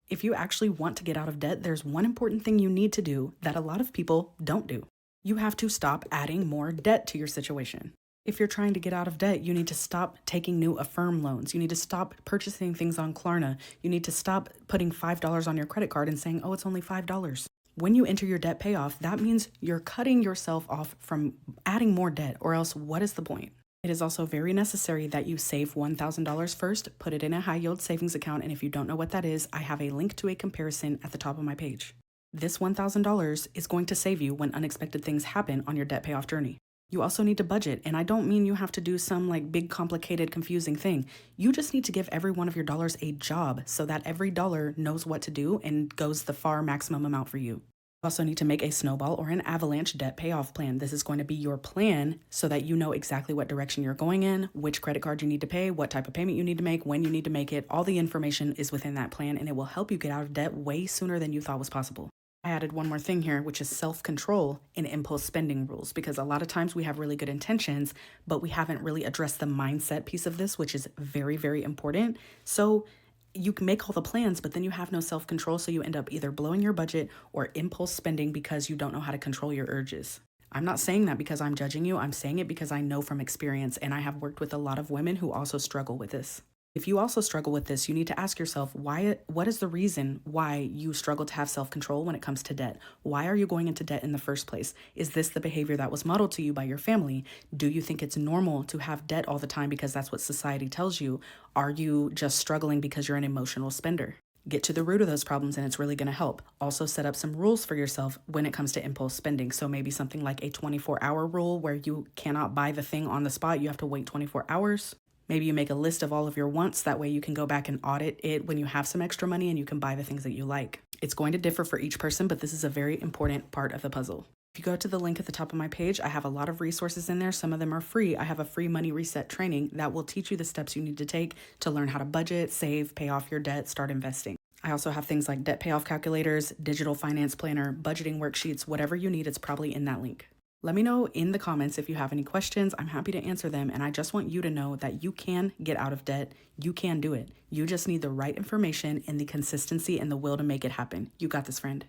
If you actually want to get out of debt, there's one important thing you need to do that a lot of people don't do. You have to stop adding more debt to your situation. If you're trying to get out of debt, you need to stop taking new Affirm loans. You need to stop purchasing things on Klarna. You need to stop putting $5 on your credit card and saying, oh, it's only $5. When you enter your debt payoff, that means you're cutting yourself off from adding more debt, or else what is the point? It is also very necessary that you save $1,000 first, put it in a high yield savings account, and if you don't know what that is, I have a link to a comparison at the top of my page. This $1,000 is going to save you when unexpected things happen on your debt payoff journey. You also need to budget, and I don't mean you have to do some like big, complicated, confusing thing. You just need to give every one of your dollars a job so that every dollar knows what to do and goes the far maximum amount for you. You also need to make a snowball or an avalanche debt payoff plan. This is going to be your plan so that you know exactly what direction you're going in, which credit card you need to pay, what type of payment you need to make, when you need to make it. All the information is within that plan, and it will help you get out of debt way sooner than you thought was possible. I added one more thing here, which is self-control and impulse spending rules, because a lot of times we have really good intentions, but we haven't really addressed the mindset piece of this, which is very, very important. So you can make all the plans, but then you have no self-control, so you end up either blowing your budget or impulse spending because you don't know how to control your urges. I'm not saying that because I'm judging you. I'm saying it because I know from experience, and I have worked with a lot of women who also struggle with this. If you also struggle with this, you need to ask yourself what is the reason why you struggle to have self-control when it comes to debt? Why are you going into debt in the first place? Is this the behavior that was modeled to you by your family? Do you think it's normal to have debt all the time because that's what society tells you? Are you just struggling because you're an emotional spender? Get to the root of those problems and it's really going to help. Also set up some rules for yourself when it comes to impulse spending. So maybe something like a 24-hour rule where you cannot buy the thing on the spot. You have to wait 24 hours. Maybe you make a list of all of your wants. That way you can go back and audit it when you have some extra money and you can buy the things that you like. It's going to differ for each person, but this is a very important part of the puzzle. If you go to the link at the top of my page, I have a lot of resources in there. Some of them are free. I have a free money reset training that will teach you the steps you need to take to learn how to budget, save, pay off your debt, start investing. I also have things like debt payoff calculators, digital finance planner, budgeting worksheets, whatever you need, it's probably in that link. Let me know in the comments if you have any questions. I'm happy to answer them. And I just want you to know that you can get out of debt. You can do it. You just need the right information and the consistency and the will to make it happen. You got this, friend.